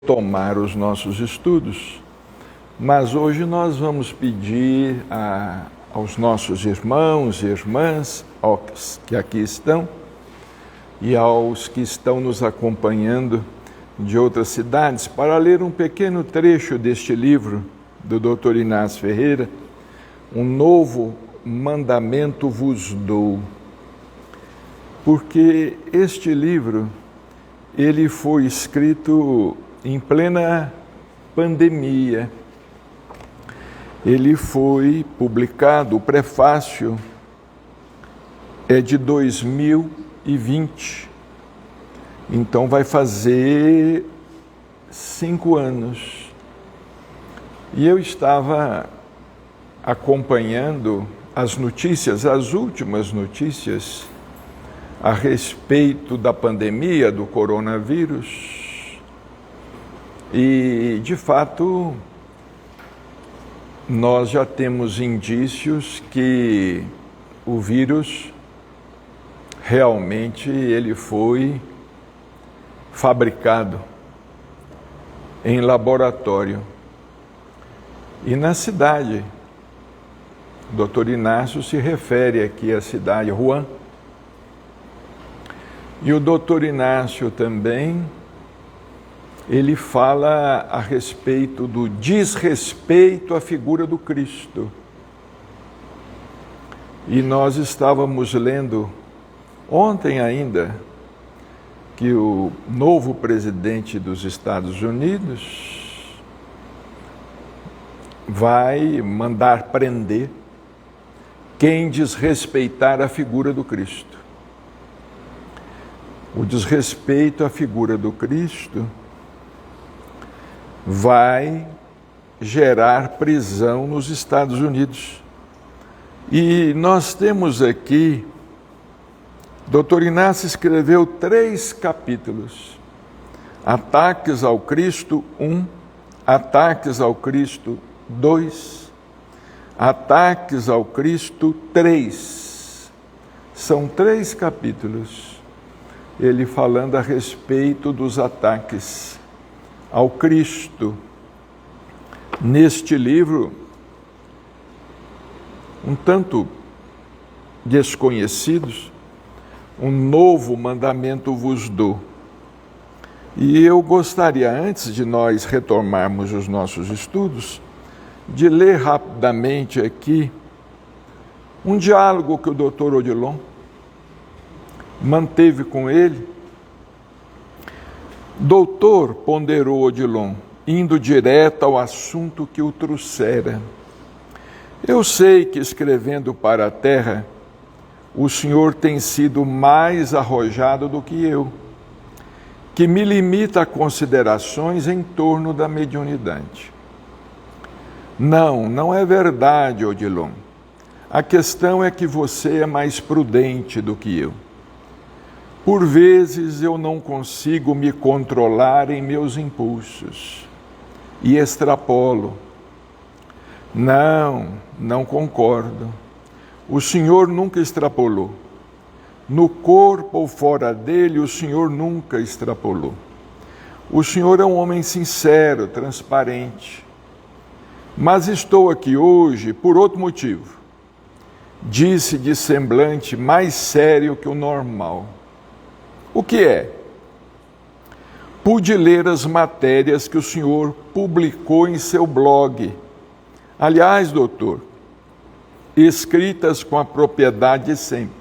tomar os nossos estudos, mas hoje nós vamos pedir aos nossos irmãos e irmãs, aos que aqui estão, e aos que estão nos acompanhando de outras cidades, para ler um pequeno trecho deste livro do Dr. Inácio Ferreira, Um Novo Mandamento Vos Dou. Porque este livro, ele foi escrito em plena pandemia. Ele foi publicado, o prefácio é de 2020. Então vai fazer 5 anos. E eu estava acompanhando as notícias, as últimas notícias a respeito da pandemia do coronavírus. E, de fato, nós já temos indícios que o vírus realmente ele foi fabricado em laboratório. E na cidade, o Dr. Inácio se refere aqui à cidade, Wuhan. E o Dr. Inácio também, ele fala a respeito do desrespeito à figura do Cristo. E nós estávamos lendo ontem ainda que o novo presidente dos Estados Unidos vai mandar prender quem desrespeitar a figura do Cristo. O desrespeito à figura do Cristo vai gerar prisão nos Estados Unidos. E nós temos aqui, Dr. Inácio escreveu 3 capítulos. Ataques ao Cristo 1, Ataques ao Cristo 2, Ataques ao Cristo 3. São 3 capítulos. Ele falando a respeito dos ataques ao Cristo. Neste livro, um tanto desconhecidos, Um Novo Mandamento Vos Dou. E eu gostaria, antes de nós retomarmos os nossos estudos, de ler rapidamente aqui um diálogo que o Dr. Odilon manteve com ele. Doutor, ponderou Odilon, indo direto ao assunto que o trouxera, eu sei que escrevendo para a terra, o senhor tem sido mais arrojado do que eu, que me limita a considerações em torno da mediunidade. Não é verdade, Odilon. A questão é que você é mais prudente do que eu. Por vezes eu não consigo me controlar em meus impulsos e extrapolo. Não concordo. O senhor nunca extrapolou. No corpo ou fora dele, o senhor nunca extrapolou. O senhor é um homem sincero, transparente. Mas estou aqui hoje por outro motivo. Disse de semblante mais sério que o normal. O que é? Pude ler as matérias que o senhor publicou em seu blog. Aliás, doutor, escritas com a propriedade sempre.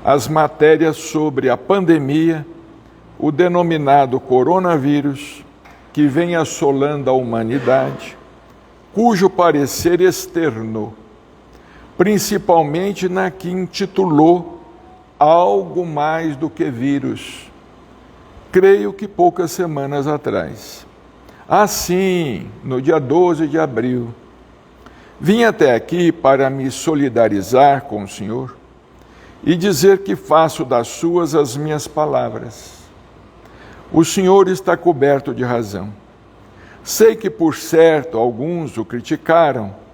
As matérias sobre a pandemia, o denominado coronavírus, que vem assolando a humanidade, cujo parecer externou, principalmente na que intitulou algo mais do que vírus, creio que poucas semanas atrás. Assim, no dia 12 de abril, vim até aqui para me solidarizar com o senhor e dizer que faço das suas as minhas palavras. O senhor está coberto de razão. Sei que, por certo, alguns o criticaram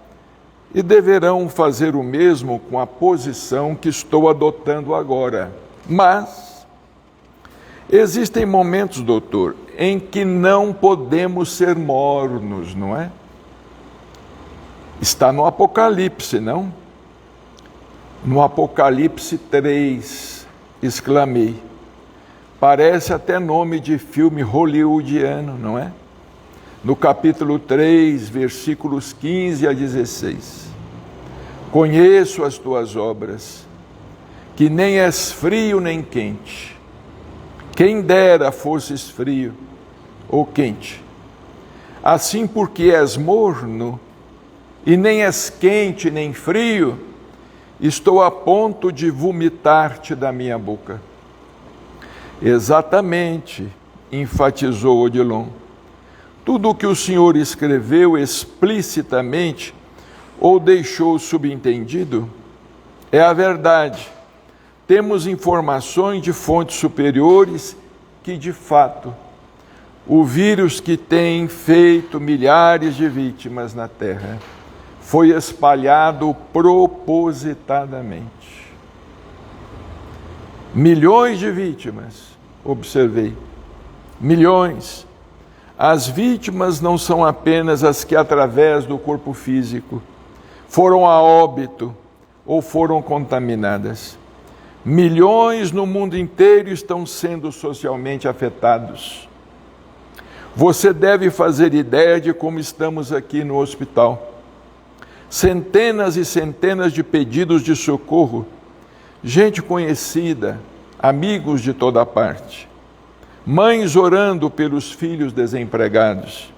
e deverão fazer o mesmo com a posição que estou adotando agora. Mas existem momentos, doutor, em que não podemos ser mornos, não é? Está no Apocalipse, não? No Apocalipse 3, exclamei. Parece até nome de filme hollywoodiano, não é? No capítulo 3, versículos 15 a 16. Conheço as tuas obras, que nem és frio nem quente. Quem dera fosses frio ou quente. Assim, porque és morno, e nem és quente nem frio, estou a ponto de vomitar-te da minha boca. Exatamente, enfatizou Odilon. Tudo o que o Senhor escreveu explicitamente ou deixou subentendido é a verdade. Temos informações de fontes superiores que, de fato, o vírus que tem feito milhares de vítimas na Terra foi espalhado propositadamente. Milhões de vítimas, observei. Milhões. As vítimas não são apenas as que, através do corpo físico, foram a óbito ou foram contaminadas. Milhões no mundo inteiro estão sendo socialmente afetados. Você deve fazer ideia de como estamos aqui no hospital. Centenas e centenas de pedidos de socorro, gente conhecida, amigos de toda parte, mães orando pelos filhos desempregados,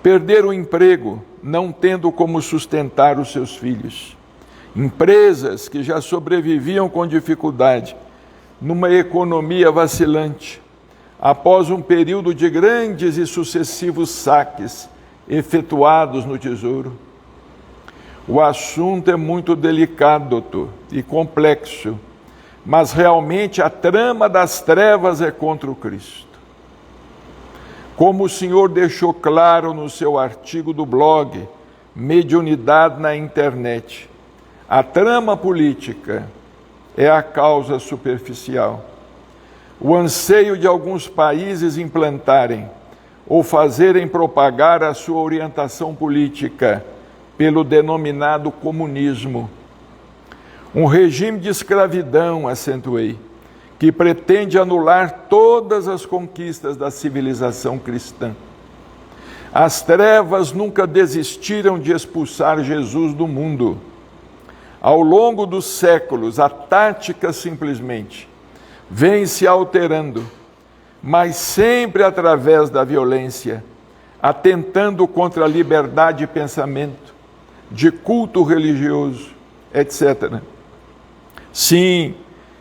perderam o emprego, não tendo como sustentar os seus filhos, empresas que já sobreviviam com dificuldade, numa economia vacilante, após um período de grandes e sucessivos saques efetuados no Tesouro. O assunto é muito delicado, doutor, e complexo, mas realmente a trama das trevas é contra o Cristo. Como o senhor deixou claro no seu artigo do blog Mediunidade na Internet, a trama política é a causa superficial. O anseio de alguns países implantarem ou fazerem propagar a sua orientação política pelo denominado comunismo. Um regime de escravidão, acentuei, que pretende anular todas as conquistas da civilização cristã. As trevas nunca desistiram de expulsar Jesus do mundo. Ao longo dos séculos, a tática simplesmente vem se alterando, mas sempre através da violência, atentando contra a liberdade de pensamento, de culto religioso, etc. Sim,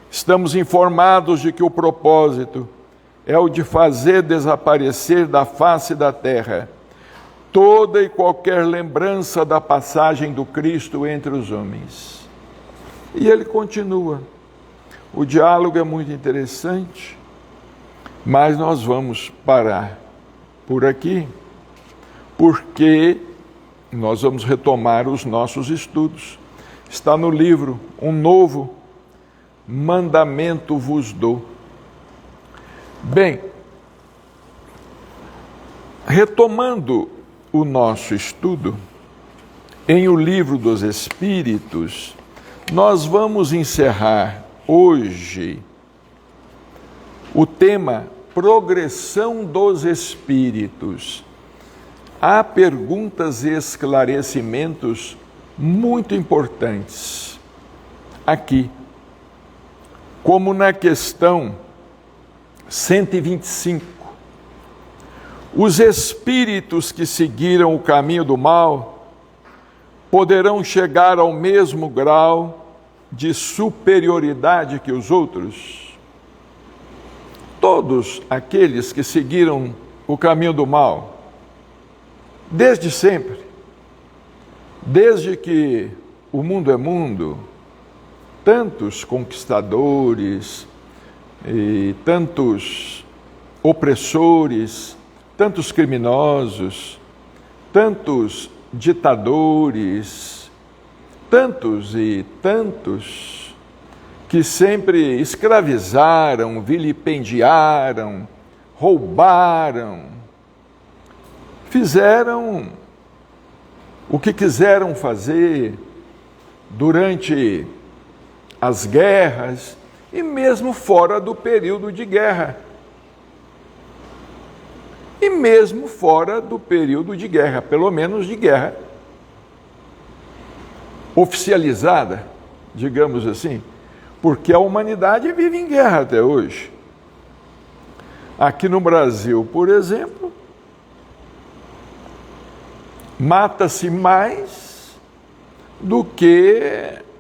estamos informados de que o propósito é o de fazer desaparecer da face da terra toda e qualquer lembrança da passagem do Cristo entre os homens. E ele continua. O diálogo é muito interessante, mas nós vamos parar por aqui, porque nós vamos retomar os nossos estudos. Está no livro Um Novo Mandamento vos dou. Bem, retomando o nosso estudo, em O Livro dos Espíritos, nós vamos encerrar hoje o tema Progressão dos Espíritos. Há perguntas e esclarecimentos muito importantes aqui, como na questão 125. Os espíritos que seguiram o caminho do mal poderão chegar ao mesmo grau de superioridade que os outros? Todos aqueles que seguiram o caminho do mal, desde sempre, desde que o mundo é mundo, tantos conquistadores e tantos opressores, tantos criminosos, tantos ditadores, tantos e tantos que sempre escravizaram, vilipendiaram, roubaram, fizeram o que quiseram fazer durante as guerras e mesmo fora do período de guerra. E mesmo fora do período de guerra, pelo menos de guerra oficializada, digamos assim, porque a humanidade vive em guerra até hoje. Aqui no Brasil, por exemplo, mata-se mais do que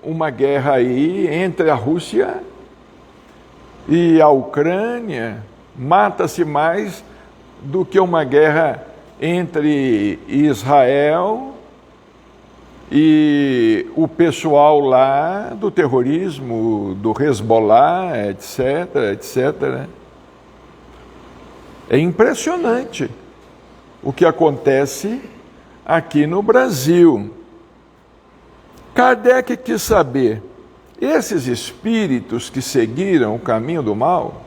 uma guerra aí entre a Rússia e a Ucrânia, mata-se mais do que uma guerra entre Israel e o pessoal lá do terrorismo, do Hezbollah, etc, etc. É impressionante o que acontece aqui no Brasil. Kardec quis saber, esses espíritos que seguiram o caminho do mal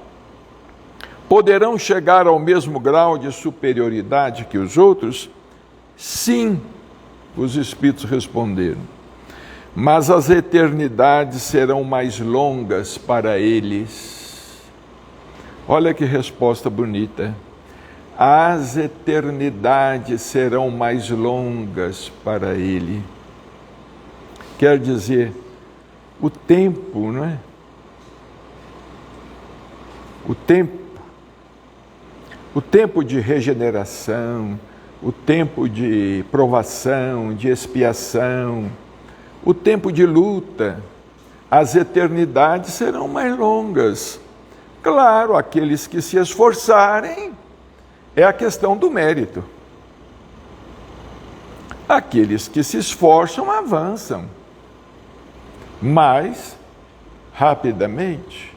poderão chegar ao mesmo grau de superioridade que os outros? Sim, os espíritos responderam. Mas as eternidades serão mais longas para eles. Olha que resposta bonita. As eternidades serão mais longas para ele. Quer dizer, o tempo, não é? O tempo de regeneração, o tempo de provação, de expiação, o tempo de luta, as eternidades serão mais longas. Claro, aqueles que se esforçarem, é a questão do mérito. Aqueles que se esforçam avançam mais rapidamente.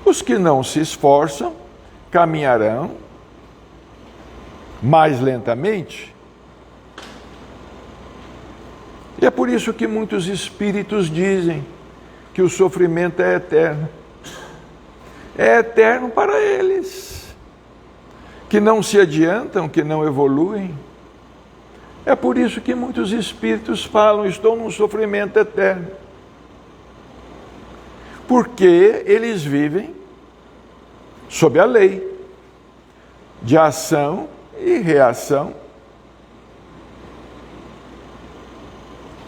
Os que não se esforçam caminharão mais lentamente. E é por isso que muitos espíritos dizem que o sofrimento é eterno. É eterno para eles, que não se adiantam, que não evoluem. É por isso que muitos espíritos falam, estou num sofrimento eterno. Porque eles vivem sob a lei de ação e reação.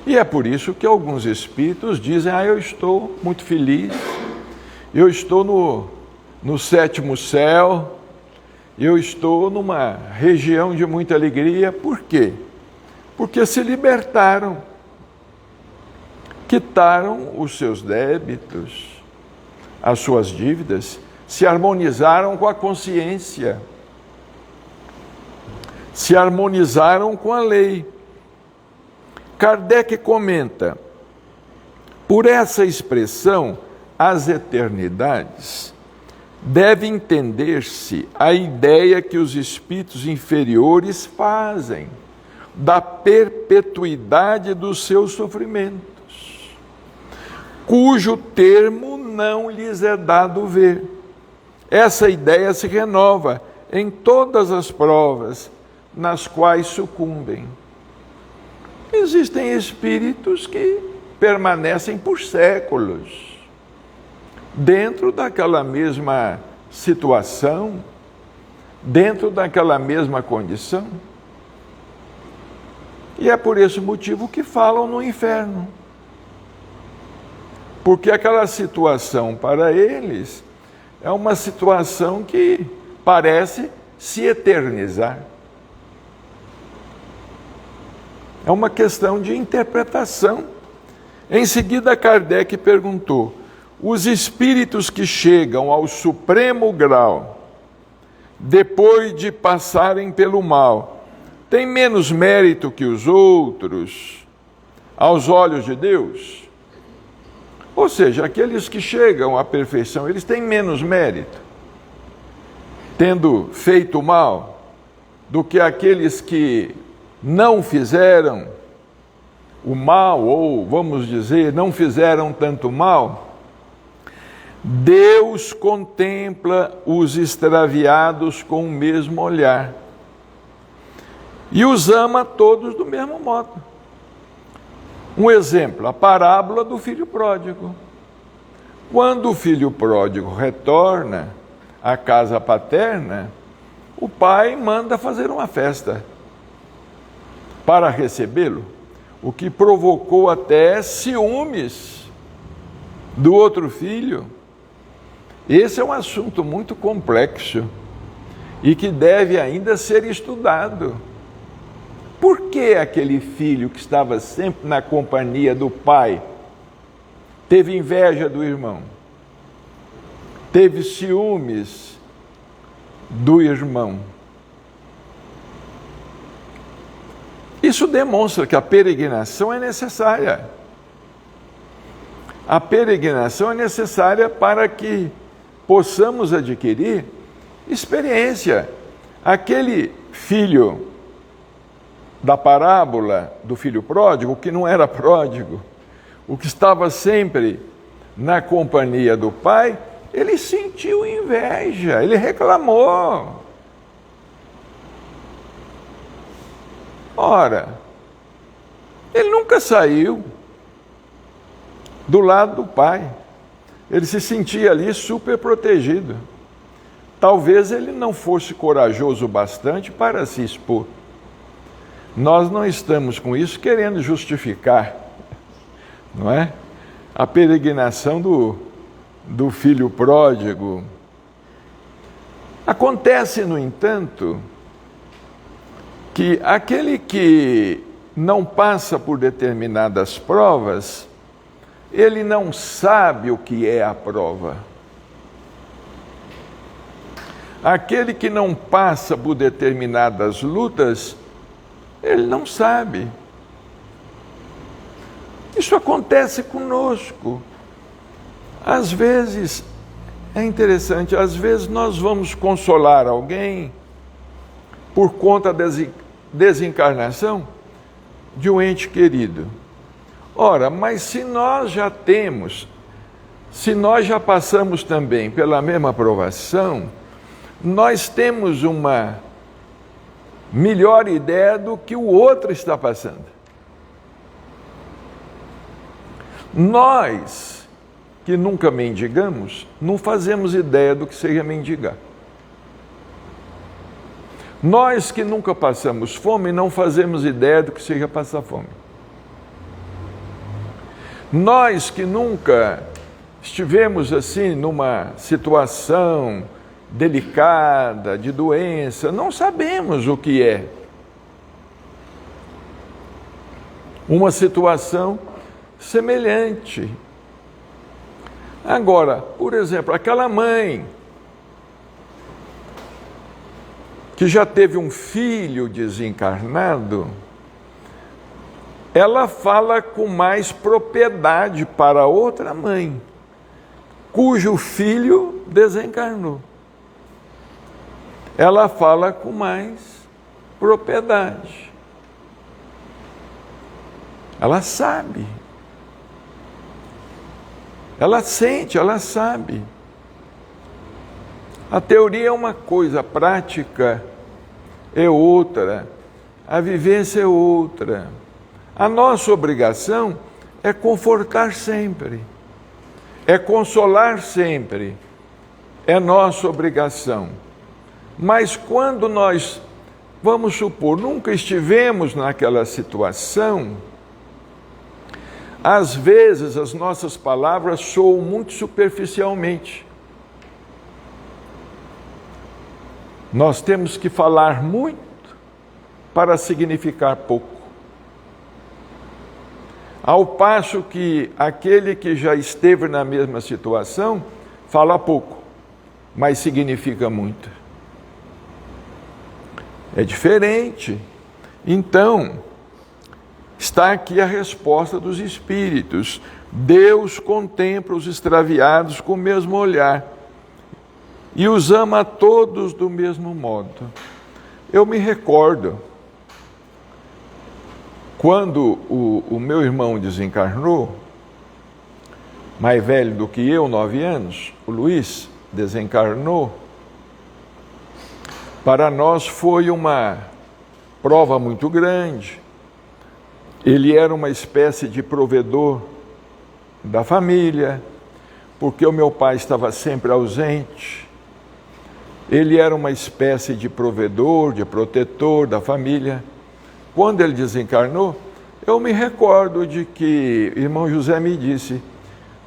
E é por isso que alguns espíritos dizem, eu estou muito feliz, eu estou no sétimo céu, eu estou numa região de muita alegria. Por quê? Porque se libertaram, quitaram os seus débitos, as suas dívidas, se harmonizaram com a consciência, se harmonizaram com a lei. Kardec comenta, por essa expressão, as eternidades, deve entender-se a ideia que os espíritos inferiores fazem da perpetuidade dos seus sofrimentos, cujo termo não lhes é dado ver. Essa ideia se renova em todas as provas nas quais sucumbem. Existem espíritos que permanecem por séculos dentro daquela mesma situação, dentro daquela mesma condição. E é por esse motivo que falam no inferno. Porque aquela situação para eles é uma situação que parece se eternizar. É uma questão de interpretação. Em seguida, Kardec perguntou, os espíritos que chegam ao supremo grau, depois de passarem pelo mal, têm menos mérito que os outros, aos olhos de Deus? Ou seja, aqueles que chegam à perfeição, eles têm menos mérito, tendo feito mal, do que aqueles que não fizeram o mal, ou vamos dizer, não fizeram tanto mal. Deus contempla os extraviados com o mesmo olhar e os ama todos do mesmo modo. Um exemplo, a parábola do filho pródigo. Quando o filho pródigo retorna à casa paterna, o pai manda fazer uma festa para recebê-lo, o que provocou até ciúmes do outro filho. Esse é um assunto muito complexo e que deve ainda ser estudado. Por que aquele filho que estava sempre na companhia do pai teve inveja do irmão? Teve ciúmes do irmão? Isso demonstra que a peregrinação é necessária. A peregrinação é necessária para que possamos adquirir experiência. Aquele filho da parábola do filho pródigo, que não era pródigo, o que estava sempre na companhia do pai, ele sentiu inveja, ele reclamou. Ora, ele nunca saiu do lado do pai. Ele se sentia ali super protegido. Talvez ele não fosse corajoso bastante para se expor. Nós não estamos com isso querendo justificar, não é? A peregrinação do filho pródigo. Acontece, no entanto, que aquele que não passa por determinadas provas, ele não sabe o que é a prova. Aquele que não passa por determinadas lutas, ele não sabe. Isso acontece conosco. Às vezes, é interessante, às vezes nós vamos consolar alguém por conta da desencarnação de um ente querido. Ora, mas se nós já passamos também pela mesma provação, nós temos uma melhor ideia do que o outro está passando. Nós, que nunca mendigamos, não fazemos ideia do que seja mendigar. Nós que nunca passamos fome, não fazemos ideia do que seja passar fome. Nós que nunca estivemos assim numa situação delicada, de doença, não sabemos o que é uma situação semelhante. Agora, por exemplo, aquela mãe que já teve um filho desencarnado, ela fala com mais propriedade para outra mãe, cujo filho desencarnou. Ela fala com mais propriedade. Ela sabe. Ela sente, ela sabe. A teoria é uma coisa, a prática é outra, a vivência é outra. A nossa obrigação é confortar sempre, é consolar sempre, é nossa obrigação. Mas quando nós, vamos supor, nunca estivemos naquela situação, às vezes as nossas palavras soam muito superficialmente. Nós temos que falar muito para significar pouco. Ao passo que aquele que já esteve na mesma situação fala pouco, mas significa muito. É diferente. Então, está aqui a resposta dos espíritos. Deus contempla os extraviados com o mesmo olhar e os ama a todos do mesmo modo. Eu me recordo, quando o meu irmão desencarnou, mais velho do que eu, 9 anos, o Luiz, desencarnou. Para nós foi uma prova muito grande. Ele era uma espécie de provedor da família, porque o meu pai estava sempre ausente. Ele era uma espécie de provedor, de protetor da família. Quando ele desencarnou, eu me recordo de que o irmão José me disse: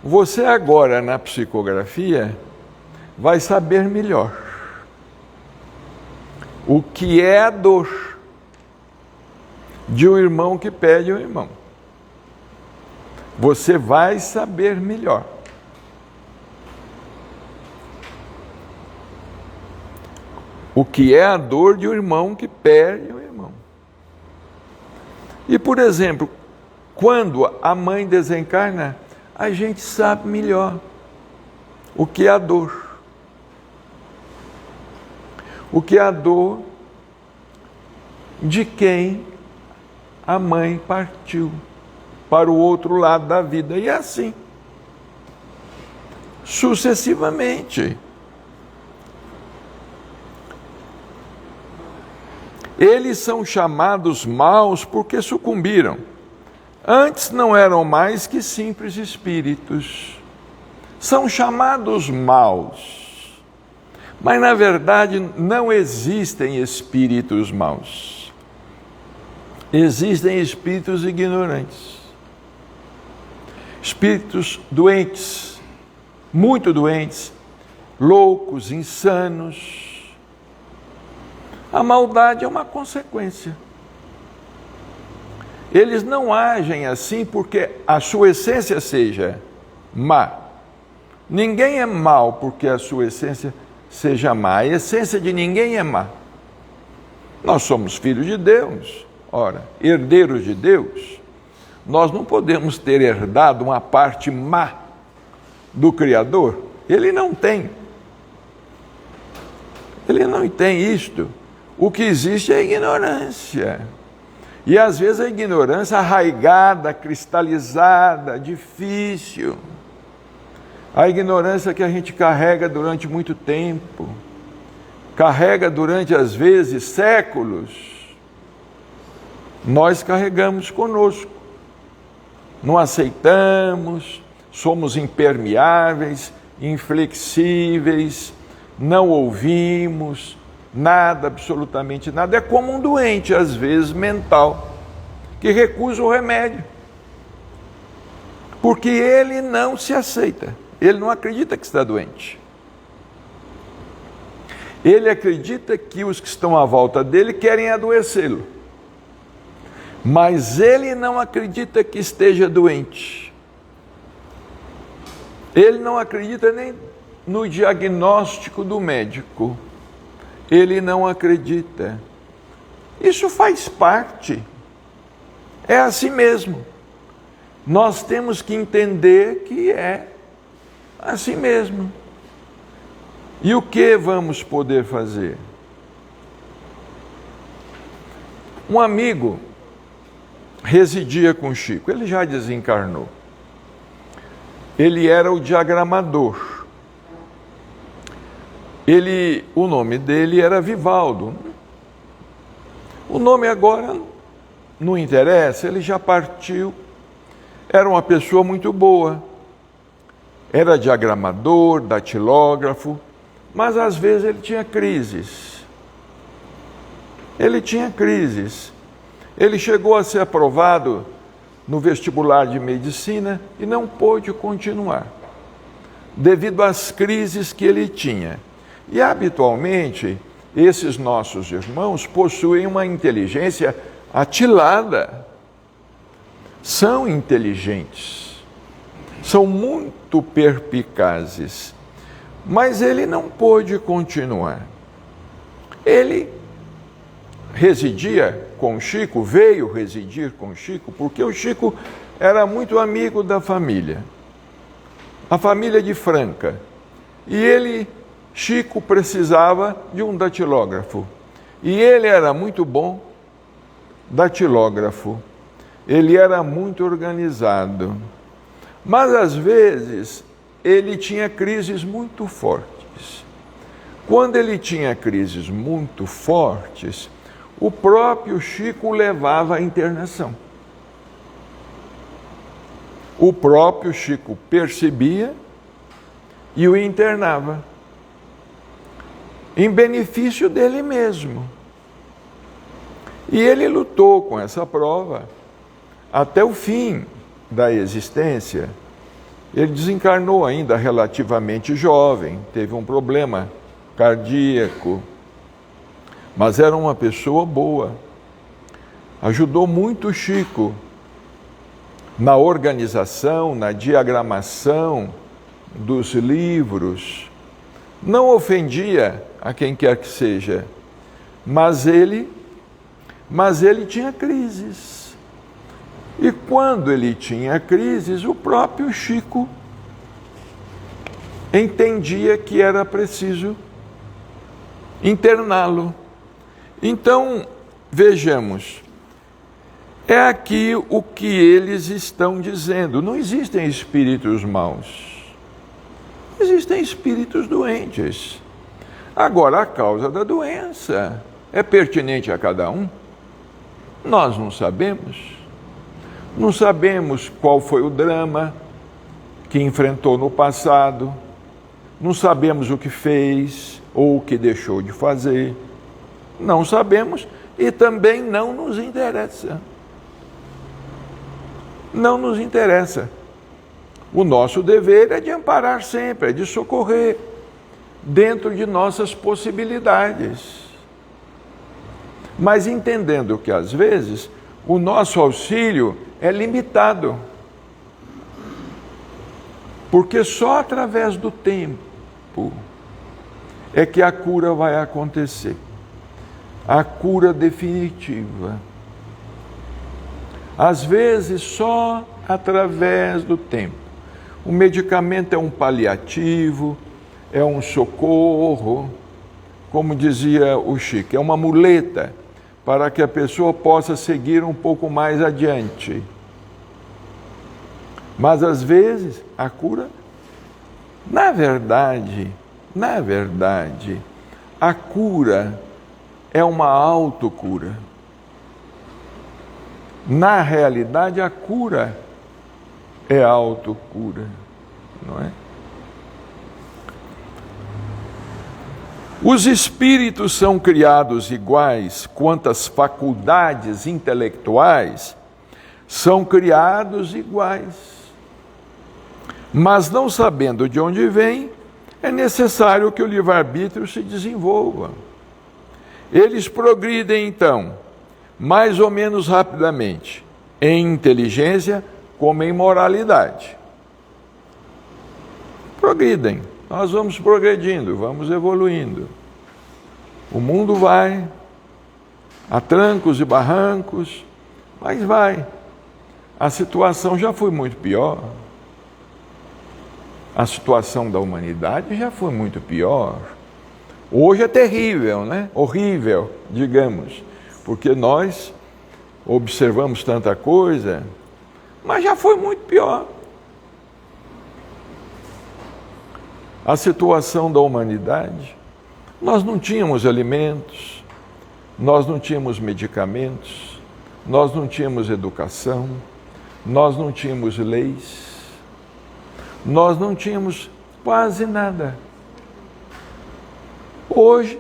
você agora na psicografia vai saber melhor o que é a dor de um irmão que perde um irmão. Você vai saber melhor. O que é a dor de um irmão que perde um irmão. E, por exemplo, quando a mãe desencarna, a gente sabe melhor o que é a dor. O que é a dor de quem a mãe partiu para o outro lado da vida. E assim, sucessivamente. Eles são chamados maus porque sucumbiram. Antes não eram mais que simples espíritos. São chamados maus. Mas, na verdade, não existem espíritos maus. Existem espíritos ignorantes. Espíritos doentes, muito doentes, loucos, insanos. A maldade é uma consequência. Eles não agem assim porque a sua essência seja má. Ninguém é mau porque a sua essência seja má. A essência de ninguém é má. Nós somos filhos de Deus, ora, herdeiros de Deus. Nós não podemos ter herdado uma parte má do Criador. Ele não tem. Ele não tem isto. O que existe é a ignorância. E às vezes a ignorância arraigada, cristalizada, difícil. A ignorância que a gente carrega durante muito tempo. Carrega durante, às vezes, séculos. Nós carregamos conosco. Não aceitamos, somos impermeáveis, inflexíveis, não ouvimos nada, absolutamente nada. É como um doente, às vezes, mental, que recusa o remédio. Porque ele não se aceita. Ele não acredita que está doente. Ele acredita que os que estão à volta dele querem adoecê-lo. Mas ele não acredita que esteja doente. Ele não acredita nem no diagnóstico do médico. Ele não acredita. Isso faz parte. É assim mesmo. Nós temos que entender que é assim mesmo. E o que vamos poder fazer? Um amigo residia com Chico, ele já desencarnou. Ele era o diagramador. O nome dele era Vivaldo. O nome agora não interessa, ele já partiu. Era uma pessoa muito boa. Era diagramador, datilógrafo, mas às vezes ele tinha crises. Ele chegou a ser aprovado no vestibular de medicina e não pôde continuar, devido às crises que ele tinha. E habitualmente, esses nossos irmãos possuem uma inteligência atilada. São inteligentes, são muito perspicazes, mas ele não pôde continuar. Ele residia com Chico, veio residir com Chico, porque o Chico era muito amigo da família, a família de Franca. E Chico precisava de um datilógrafo. E ele era muito bom datilógrafo. Ele era muito organizado. Mas, às vezes, ele tinha crises muito fortes. Quando ele tinha crises muito fortes, o próprio Chico o levava à internação. O próprio Chico percebia e o internava, em benefício dele mesmo. E ele lutou com essa prova até o fim da existência. Ele desencarnou ainda relativamente jovem, teve um problema cardíaco, mas era uma pessoa boa. Ajudou muito o Chico na organização, na diagramação dos livros. Não ofendia a quem quer que seja, mas ele tinha crises. E quando ele tinha crises, o próprio Chico entendia que era preciso interná-lo. Então, vejamos, é aqui o que eles estão dizendo. Não existem espíritos maus, existem espíritos doentes. Agora, a causa da doença é pertinente a cada um? Nós não sabemos. Não sabemos qual foi o drama que enfrentou no passado, não sabemos o que fez ou o que deixou de fazer, não sabemos e também não nos interessa. Não nos interessa. O nosso dever é de amparar sempre, é de socorrer, dentro de nossas possibilidades. Mas entendendo que, às vezes, o nosso auxílio é limitado. Porque só através do tempo é que a cura vai acontecer. A cura definitiva. Às vezes, só através do tempo. O medicamento é um paliativo, é um socorro, como dizia o Chico, é uma muleta para que a pessoa possa seguir um pouco mais adiante. Mas, às vezes, a cura, na verdade, a cura é uma autocura. Na realidade, a cura é a autocura, não é? Os espíritos são criados iguais quanto as faculdades intelectuais são criados iguais. Mas não sabendo de onde vem, é necessário que o livre-arbítrio se desenvolva. Eles progridem, então, mais ou menos rapidamente, em inteligência como em moralidade. Progridem. Nós vamos progredindo, vamos evoluindo. O mundo vai a trancos e barrancos, mas vai. A situação já foi muito pior. A situação da humanidade já foi muito pior. Hoje é terrível, né? Horrível, digamos, porque nós observamos tanta coisa, mas já foi muito pior. A situação da humanidade, nós não tínhamos alimentos, nós não tínhamos medicamentos, nós não tínhamos educação, nós não tínhamos leis, nós não tínhamos quase nada. Hoje,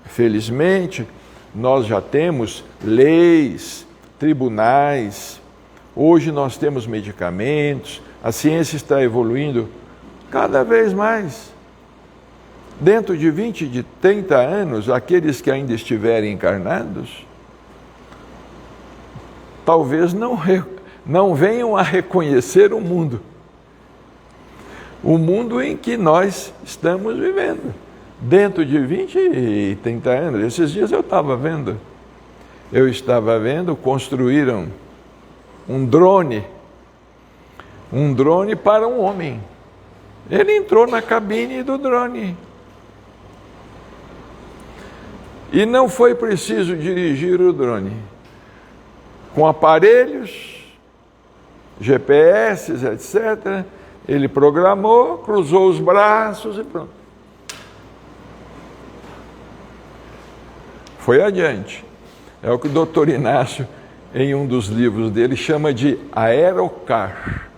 felizmente, nós já temos leis, tribunais, hoje nós temos medicamentos, a ciência está evoluindo cada vez mais. Dentro de 20, de 30 anos, aqueles que ainda estiverem encarnados, talvez não venham a reconhecer o mundo em que nós estamos vivendo. Dentro de 20 e 30 anos, esses dias eu estava vendo, construíram um drone para um homem. Ele entrou na cabine do drone. E não foi preciso dirigir o drone. Com aparelhos, GPS, etc. Ele programou, cruzou os braços e pronto. Foi adiante. É o que o doutor Inácio, em um dos livros dele, chama de aerocar,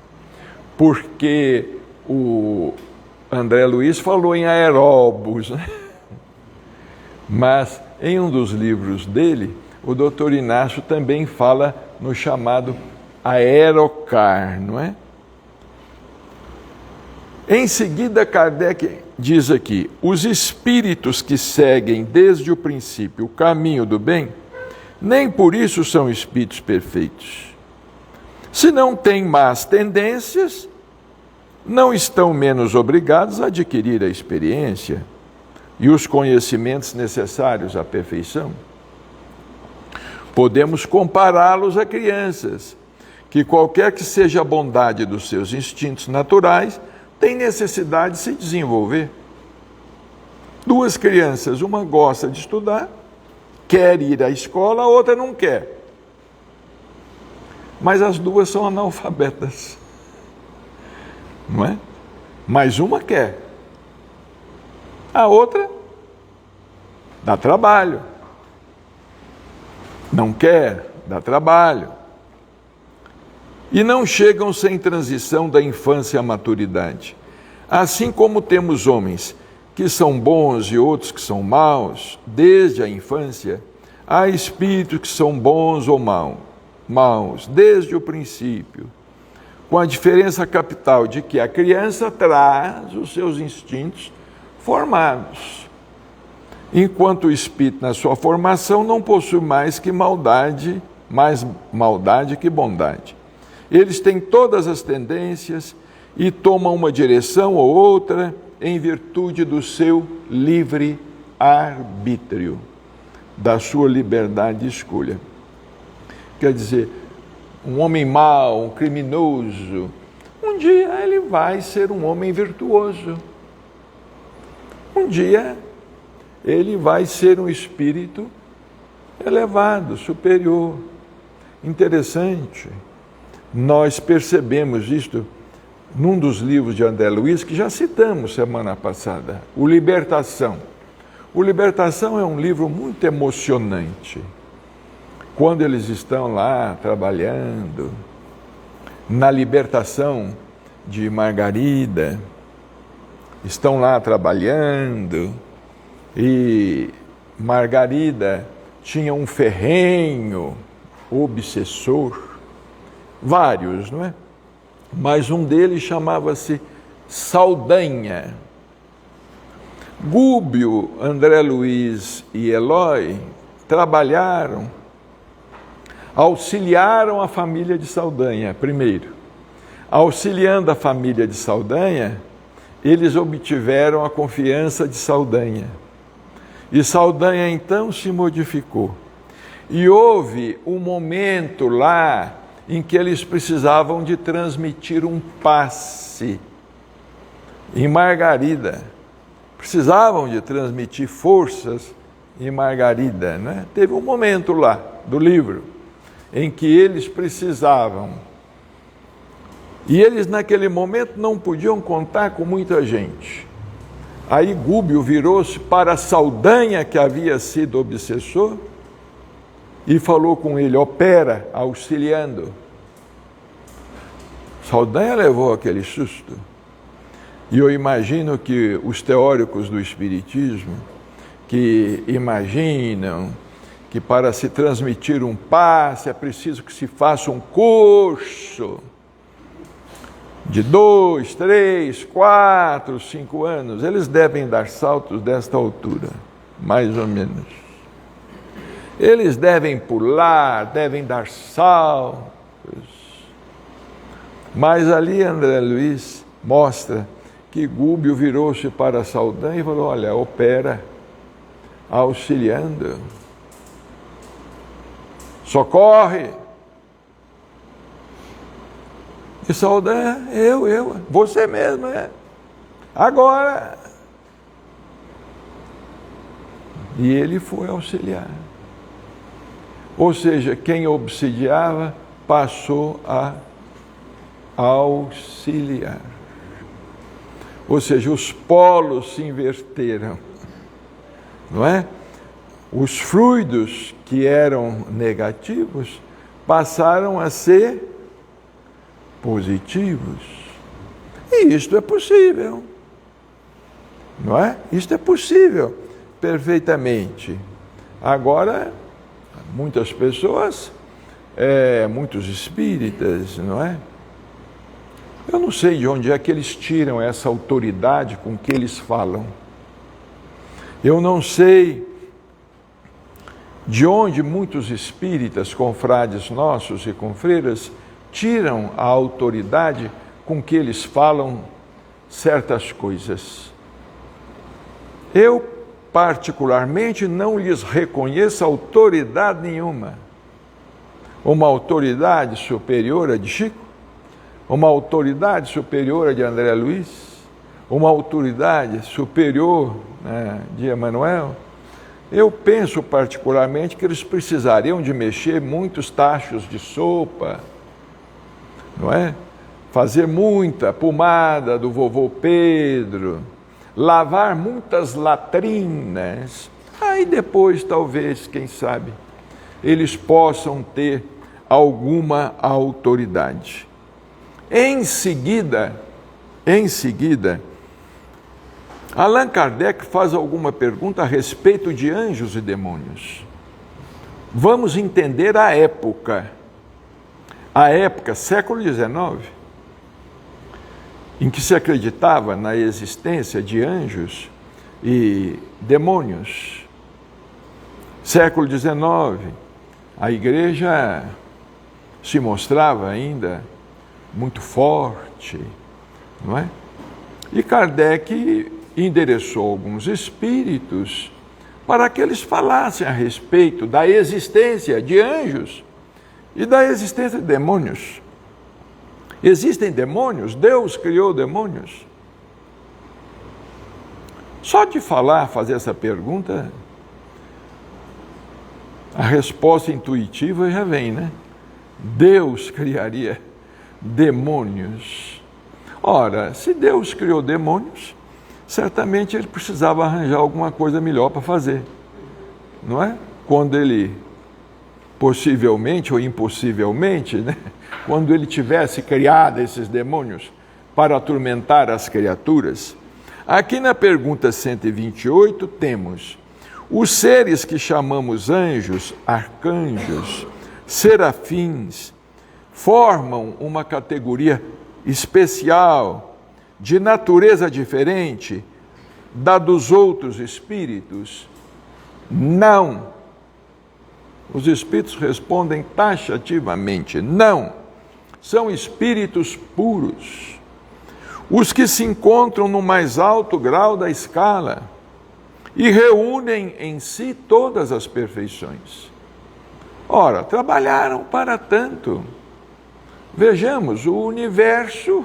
porque o André Luiz falou em aeróbus, né? Mas em um dos livros dele, o doutor Inácio também fala no chamado aerocar, não é? Em seguida, Kardec diz aqui: os espíritos que seguem desde o princípio o caminho do bem, nem por isso são espíritos perfeitos. Se não têm más tendências, não estão menos obrigados a adquirir a experiência e os conhecimentos necessários à perfeição. Podemos compará-los a crianças, que qualquer que seja a bondade dos seus instintos naturais, tem necessidade de se desenvolver. Duas crianças, uma gosta de estudar, quer ir à escola, a outra não quer. Mas as duas são analfabetas, não é? Mas uma quer, a outra dá trabalho. Não quer, dá trabalho. E não chegam sem transição da infância à maturidade. Assim como temos homens que são bons e outros que são maus, desde a infância, há espíritos que são bons ou maus, desde o princípio, com a diferença capital de que a criança traz os seus instintos formados, enquanto o espírito, na sua formação, não possui mais maldade que bondade. Eles têm todas as tendências e tomam uma direção ou outra em virtude do seu livre arbítrio, da sua liberdade de escolha. Quer dizer, um homem mau, um criminoso, um dia ele vai ser um homem virtuoso. Um dia ele vai ser um espírito elevado, superior. Interessante. Nós percebemos isto num dos livros de André Luiz, que já citamos semana passada, o Libertação. O Libertação é um livro muito emocionante. Quando eles estão lá trabalhando, na libertação de Margarida, estão lá trabalhando, e Margarida tinha um ferrenho obsessor, vários, não é? Mas um deles chamava-se Saldanha. Gúbio, André Luiz e Eloy trabalharam, auxiliaram a família de Saldanha primeiro. Auxiliando a família de Saldanha, eles obtiveram a confiança de Saldanha. E Saldanha então se modificou. E houve um momento lá em que eles precisavam de transmitir um passe em Margarida. Precisavam de transmitir forças em Margarida, né? Teve um momento lá do livro em que eles precisavam. E eles naquele momento não podiam contar com muita gente. Aí Gúbio virou-se para Saldanha, que havia sido obsessor, e falou com ele: opera, auxiliando. Saldanha levou aquele susto. E eu imagino que os teóricos do Espiritismo, que imaginam que para se transmitir um passe é preciso que se faça um curso de 2, 3, 4, 5 anos, eles devem dar saltos desta altura, mais ou menos. Eles devem pular, devem dar saltos. Mas ali André Luiz mostra que Gúbio virou-se para Saldanha e falou: olha, opera, auxiliando. Socorre. E Saldanha: eu, você mesmo, é. Agora. E ele foi auxiliar. Ou seja, quem obsidiava passou a auxiliar. Ou seja, os polos se inverteram, não é? Os fluidos que eram negativos passaram a ser positivos. E isto é possível, não é? Isto é possível perfeitamente. Agora, muitas pessoas, muitos espíritas, não é? Eu não sei de onde é que eles tiram essa autoridade com que eles falam. Eu não sei de onde muitos espíritas, confrades nossos e confreiras, tiram a autoridade com que eles falam certas coisas. Eu, particularmente, não lhes reconheço autoridade nenhuma. Uma autoridade superior a de Chico, uma autoridade superior a de André Luiz, uma autoridade superior, né, de Emmanuel. Eu penso particularmente que eles precisariam de mexer muitos tachos de sopa, não é? Fazer muita pomada do vovô Pedro, lavar muitas latrinas, aí depois talvez, quem sabe, eles possam ter alguma autoridade. Em seguida, Allan Kardec faz alguma pergunta a respeito de anjos e demônios. Vamos entender a época. A época, século XIX, em que se acreditava na existência de anjos e demônios. Século XIX, a igreja se mostrava ainda muito forte, não é? E Kardec endereçou alguns espíritos para que eles falassem a respeito da existência de anjos e da existência de demônios. Existem demônios? Deus criou demônios? Só de fazer essa pergunta, a resposta intuitiva já vem, né? Deus criaria demônios. Ora, se Deus criou demônios, certamente ele precisava arranjar alguma coisa melhor para fazer, não é? Quando ele, possivelmente ou impossivelmente, né? Quando ele tivesse criado esses demônios para atormentar as criaturas. Aqui na pergunta 128 temos os seres que chamamos anjos, arcanjos, serafins, formam uma categoria especial, de natureza diferente da dos outros espíritos? Não. Os espíritos respondem taxativamente: não. São espíritos puros, os que se encontram no mais alto grau da escala e reúnem em si todas as perfeições. Ora, trabalharam para tanto. Vejamos, o universo,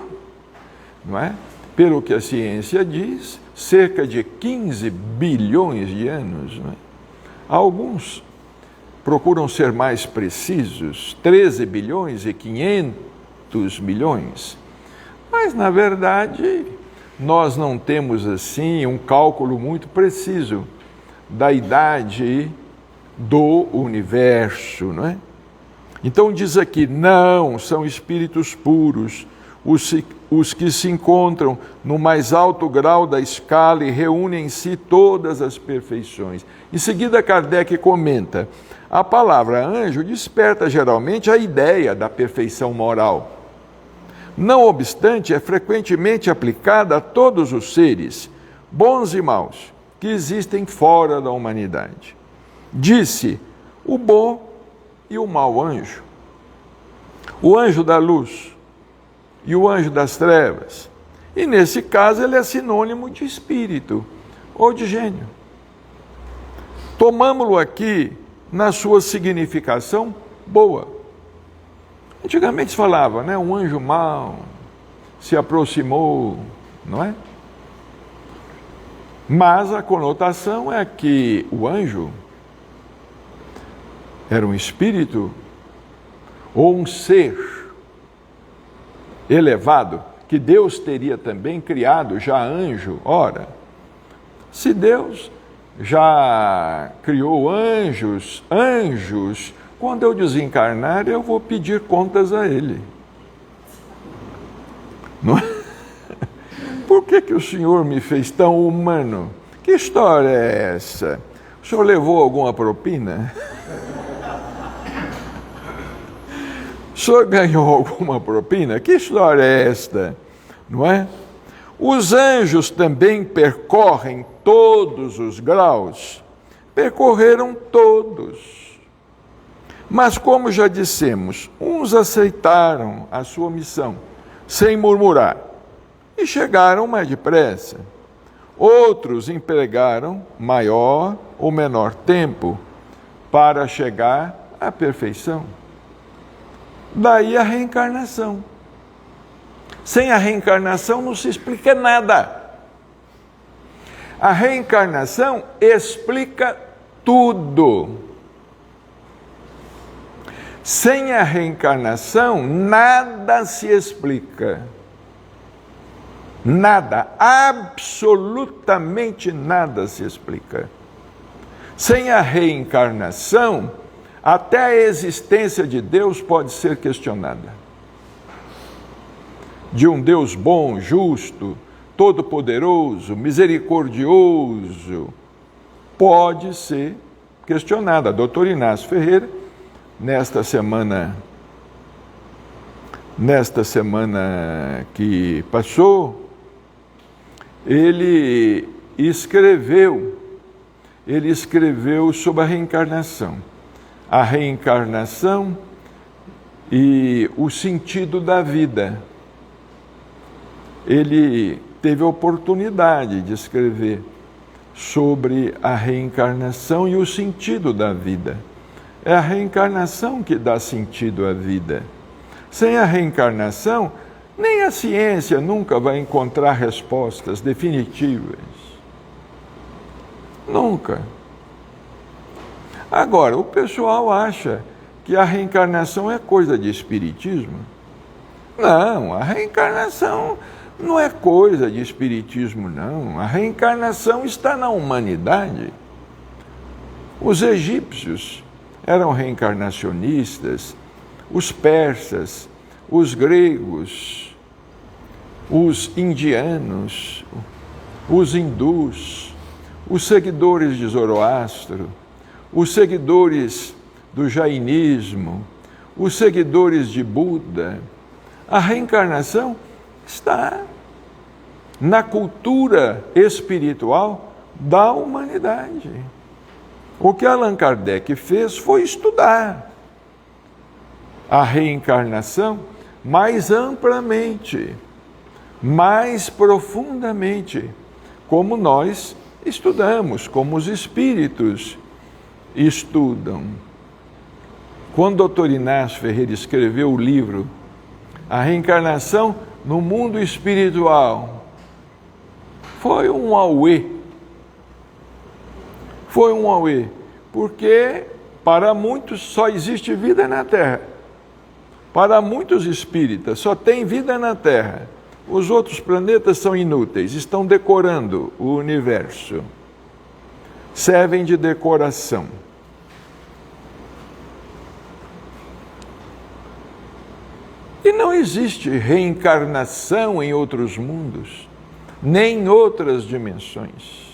não é? Pelo que a ciência diz, cerca de 15 bilhões de anos. Não é? Alguns procuram ser mais precisos, 13 bilhões e 500 milhões. Mas, na verdade, nós não temos, assim, um cálculo muito preciso da idade do universo, não é? Então diz aqui, não, são espíritos puros, os que se encontram no mais alto grau da escala e reúnem em si todas as perfeições. Em seguida, Kardec comenta, a palavra anjo desperta geralmente a ideia da perfeição moral. Não obstante, é frequentemente aplicada a todos os seres, bons e maus, que existem fora da humanidade. Disse o bom e o mau anjo, o anjo da luz e o anjo das trevas. E nesse caso ele é sinônimo de espírito ou de gênio. Tomamo-lo aqui na sua significação boa. Antigamente se falava, né? Um anjo mau se aproximou, não é? Mas a conotação é que o anjo era um espírito ou um ser elevado, que Deus teria também criado já anjo. Ora, se Deus já criou anjos, quando eu desencarnar, eu vou pedir contas a Ele. Não é? Por que o Senhor me fez tão humano? Que história é essa? O Senhor levou alguma propina? O Senhor ganhou alguma propina? Que história é esta? Não é? Os anjos também percorrem todos os graus. Percorreram todos. Mas, como já dissemos, uns aceitaram a sua missão, sem murmurar, e chegaram mais depressa. Outros empregaram maior ou menor tempo para chegar à perfeição. Daí a reencarnação. Sem a reencarnação não se explica nada. A reencarnação explica tudo. Sem a reencarnação, nada se explica. Nada, absolutamente nada se explica. Sem a reencarnação, até a existência de Deus pode ser questionada. De um Deus bom, justo, todo-poderoso, misericordioso, pode ser questionada. Dr. Inácio Ferreira, nesta semana que passou, ele escreveu sobre a reencarnação e o sentido da vida. Ele teve a oportunidade de escrever sobre a reencarnação e o sentido da vida. É a reencarnação que dá sentido à vida. Sem a reencarnação, nem a ciência nunca vai encontrar respostas definitivas. Nunca. Agora, o pessoal acha que a reencarnação é coisa de espiritismo. Não, a reencarnação não é coisa de espiritismo, não. A reencarnação está na humanidade. Os egípcios eram reencarnacionistas, os persas, os gregos, os indianos, os hindus, os seguidores de Zoroastro, os seguidores do jainismo, os seguidores de Buda. A reencarnação está na cultura espiritual da humanidade. O que Allan Kardec fez foi estudar a reencarnação mais amplamente, mais profundamente, como nós estudamos, como os espíritos estudam. Quando o Dr. Inácio Ferreira escreveu o livro A Reencarnação no Mundo Espiritual, foi um auê. Foi um auê, porque para muitos só existe vida na Terra. Para muitos espíritas só tem vida na Terra. Os outros planetas são inúteis, estão decorando o universo. Servem de decoração. E não existe reencarnação em outros mundos, nem em outras dimensões.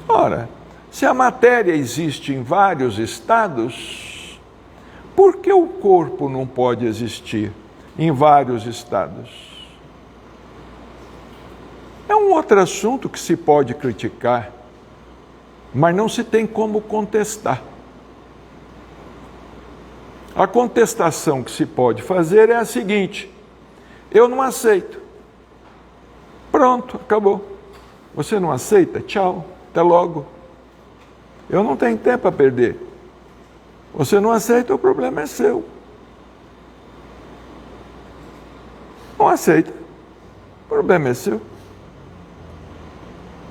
Ora, se a matéria existe em vários estados, por que o corpo não pode existir em vários estados? É um outro assunto que se pode criticar, mas não se tem como contestar. A contestação que se pode fazer é a seguinte: eu não aceito. Pronto, acabou. Você não aceita? Tchau, até logo. Eu não tenho tempo a perder. Você não aceita, o problema é seu. Não aceita, o problema é seu.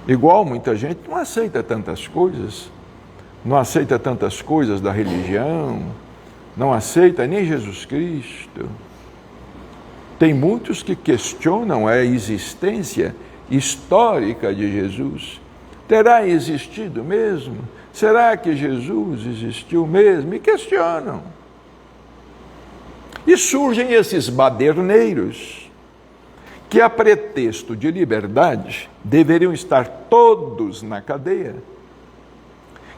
Igual muita gente não aceita tantas coisas, não aceita tantas coisas da religião, não aceita nem Jesus Cristo. Tem muitos que questionam a existência histórica de Jesus. Terá existido mesmo? Será que Jesus existiu mesmo? E questionam. E surgem esses baderneiros, que a pretexto de liberdade deveriam estar todos na cadeia.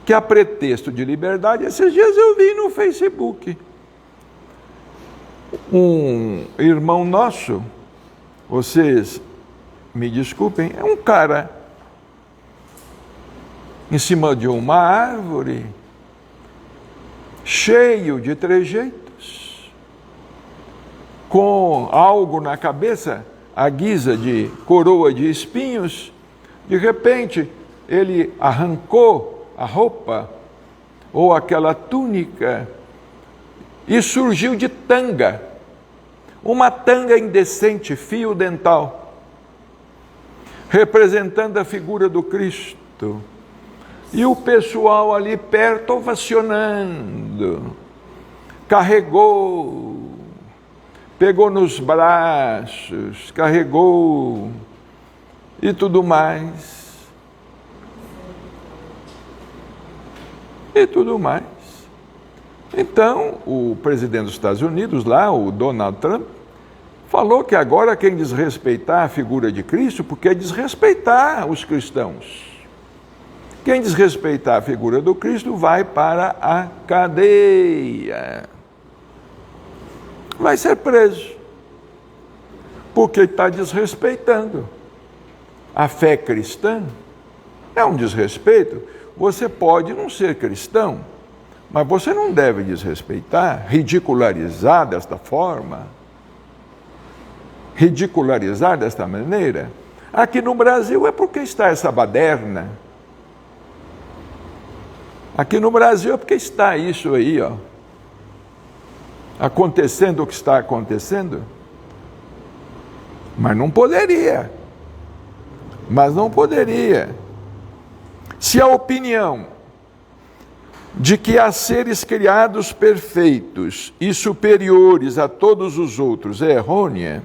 Que a pretexto de liberdade, esses dias eu vi no Facebook, um irmão nosso, vocês me desculpem, é um cara em cima de uma árvore, cheio de trejeitos, com algo na cabeça, à guisa de coroa de espinhos. De repente, ele arrancou a roupa, ou aquela túnica, e surgiu de tanga, uma tanga indecente, fio dental, representando a figura do Cristo. E o pessoal ali perto ovacionando, carregou, pegou nos braços, carregou e tudo mais. E tudo mais. Então, o presidente dos Estados Unidos, lá, o Donald Trump, falou que agora quem desrespeitar a figura de Cristo, porque é desrespeitar os cristãos. Quem desrespeitar a figura do Cristo vai para a cadeia. Vai ser preso. Porque está desrespeitando. A fé cristã é um desrespeito. Você pode não ser cristão, mas você não deve desrespeitar, ridicularizar desta forma, ridicularizar desta maneira. Aqui no Brasil é porque está essa baderna. Aqui no Brasil é porque está isso aí, ó, acontecendo o que está acontecendo. Mas não poderia. Se a opinião de que há seres criados perfeitos e superiores a todos os outros é errônea,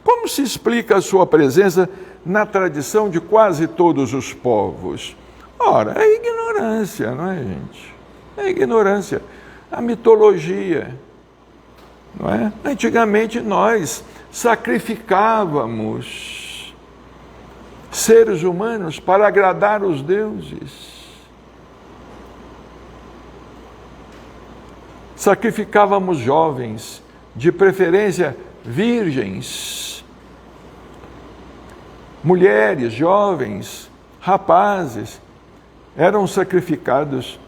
como se explica a sua presença na tradição de quase todos os povos? Ora, é ignorância, não é, gente? É ignorância. A mitologia, não é? Antigamente nós sacrificávamos seres humanos para agradar os deuses. Sacrificávamos jovens, de preferência virgens, mulheres, jovens, rapazes, eram sacrificados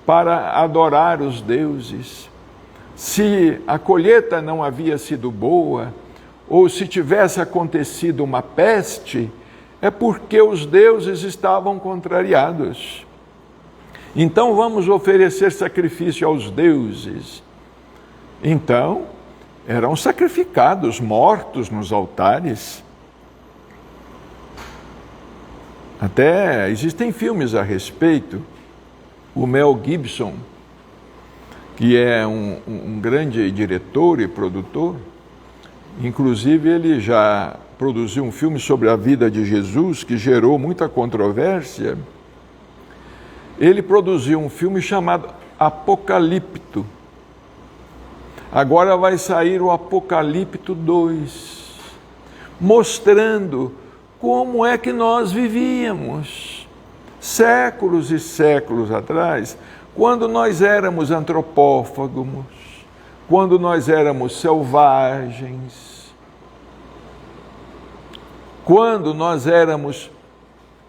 para adorar os deuses. Se a colheita não havia sido boa, ou se tivesse acontecido uma peste, é porque os deuses estavam contrariados. Então vamos oferecer sacrifício aos deuses. Então, eram sacrificados, mortos nos altares. Até existem filmes a respeito. O Mel Gibson, que é um grande diretor e produtor, inclusive ele já produziu um filme sobre a vida de Jesus, que gerou muita controvérsia. Ele produziu um filme chamado Apocalipto. Agora vai sair o Apocalipto 2, mostrando como é que nós vivíamos séculos e séculos atrás, quando nós éramos antropófagos, quando nós éramos selvagens, quando nós éramos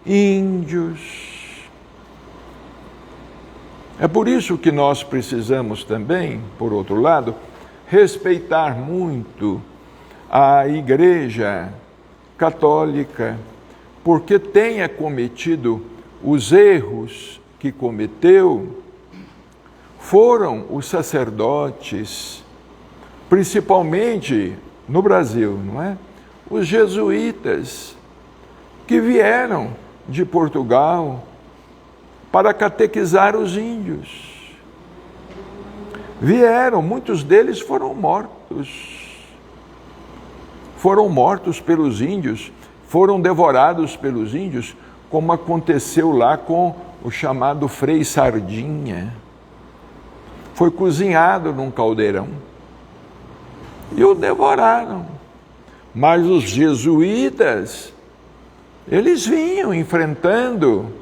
índios. É por isso que nós precisamos também, por outro lado, respeitar muito a Igreja Católica, porque tenha cometido os erros que cometeu, foram os sacerdotes, principalmente no Brasil, não é? Os jesuítas, que vieram de Portugal para catequizar os índios. Vieram, muitos deles foram mortos. foram mortos pelos índios, foram devorados pelos índios, como aconteceu lá com o chamado Frei Sardinha. Foi cozinhado num caldeirão e o devoraram. Mas os jesuítas, eles vinham enfrentando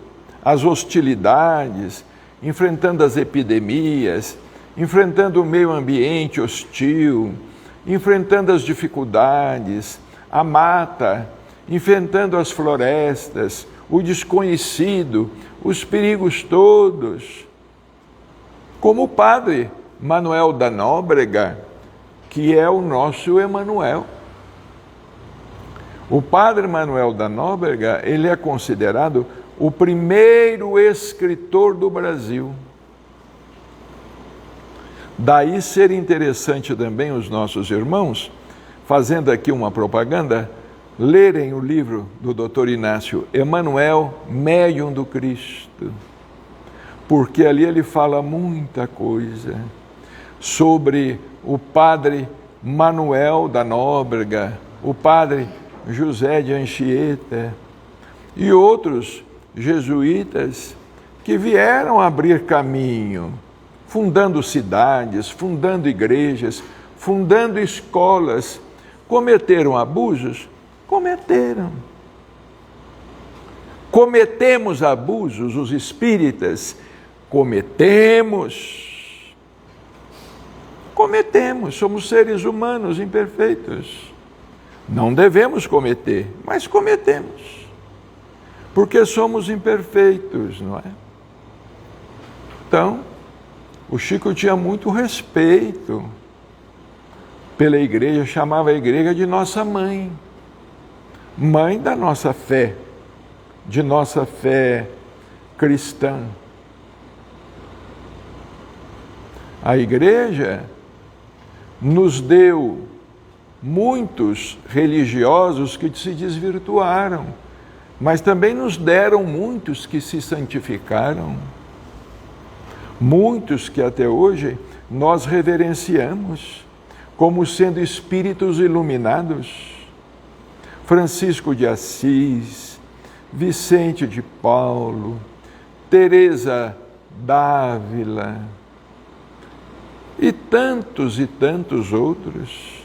as hostilidades, enfrentando as epidemias, enfrentando o meio ambiente hostil, enfrentando as dificuldades, a mata, enfrentando as florestas, o desconhecido, os perigos todos. Como o padre Manuel da Nóbrega, que é o nosso Emanuel. O padre Manuel da Nóbrega, ele é considerado o primeiro escritor do Brasil. Daí ser interessante também os nossos irmãos, fazendo aqui uma propaganda, lerem o livro do Dr. Inácio, Emanuel, Médium do Cristo. Porque ali ele fala muita coisa sobre o padre Manuel da Nóbrega, o padre José de Anchieta e outros jesuítas que vieram abrir caminho, fundando cidades, fundando igrejas, fundando escolas. Cometeram abusos? Cometeram. Cometemos abusos, os espíritas? Cometemos, somos seres humanos imperfeitos. Não devemos cometer, mas cometemos, porque somos imperfeitos, não é? Então, o Chico tinha muito respeito pela igreja, chamava a igreja de nossa mãe, mãe da nossa fé, de nossa fé cristã. A igreja nos deu muitos religiosos que se desvirtuaram, mas também nos deram muitos que se santificaram, muitos que até hoje nós reverenciamos como sendo espíritos iluminados. Francisco de Assis, Vicente de Paulo, Teresa d'Ávila, e tantos outros,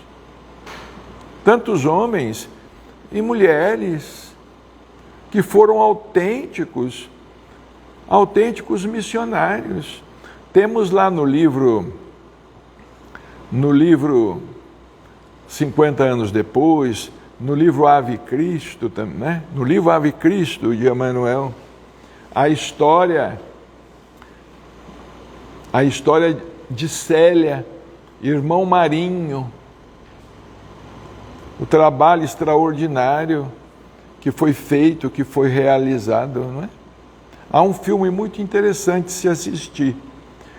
tantos homens e mulheres que foram autênticos missionários. Temos lá no livro 50 anos depois, no livro Ave Cristo, né? No livro Ave Cristo de Emmanuel, a história de Célia, irmão Marinho, o trabalho extraordinário que foi feito, que foi realizado, não é? Há um filme muito interessante de se assistir,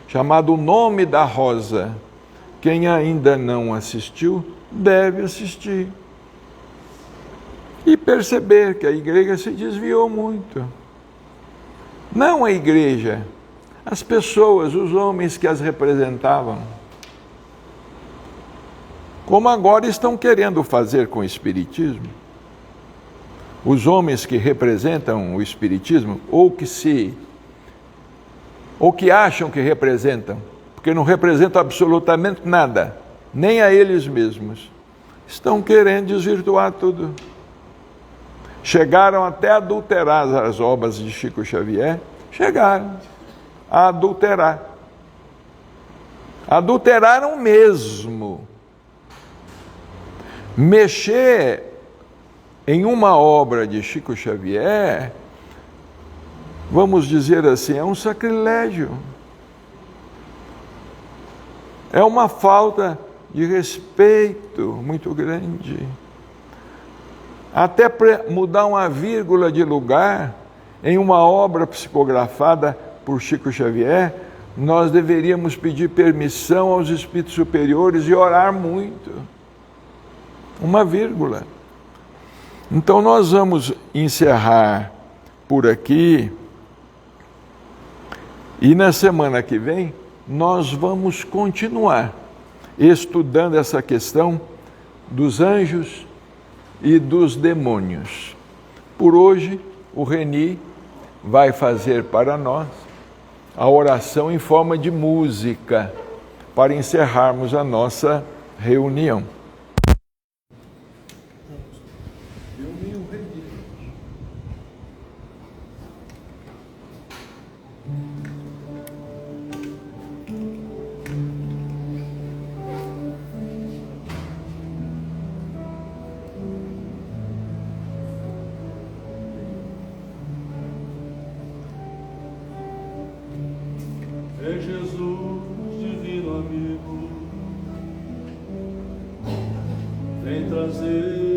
chamado O Nome da Rosa. Quem ainda não assistiu, deve assistir. E perceber que a igreja se desviou muito. Não a igreja, as pessoas, os homens que as representavam. Como agora estão querendo fazer com o Espiritismo. Os homens que representam o Espiritismo, ou que acham que representam, porque não representam absolutamente nada, nem a eles mesmos, estão querendo desvirtuar tudo. Chegaram até a adulterar as obras de Chico Xavier, chegaram a adulterar. Adulteraram mesmo. Mexer em uma obra de Chico Xavier, vamos dizer assim, é um sacrilégio. É uma falta de respeito muito grande. Até para mudar uma vírgula de lugar em uma obra psicografada por Chico Xavier, nós deveríamos pedir permissão aos espíritos superiores e orar muito. Uma vírgula. Então nós vamos encerrar por aqui e na semana que vem nós vamos continuar estudando essa questão dos anjos e dos demônios. Por hoje, o Reni vai fazer para nós a oração em forma de música, para encerrarmos a nossa reunião. É Jesus, divino amigo, vem trazer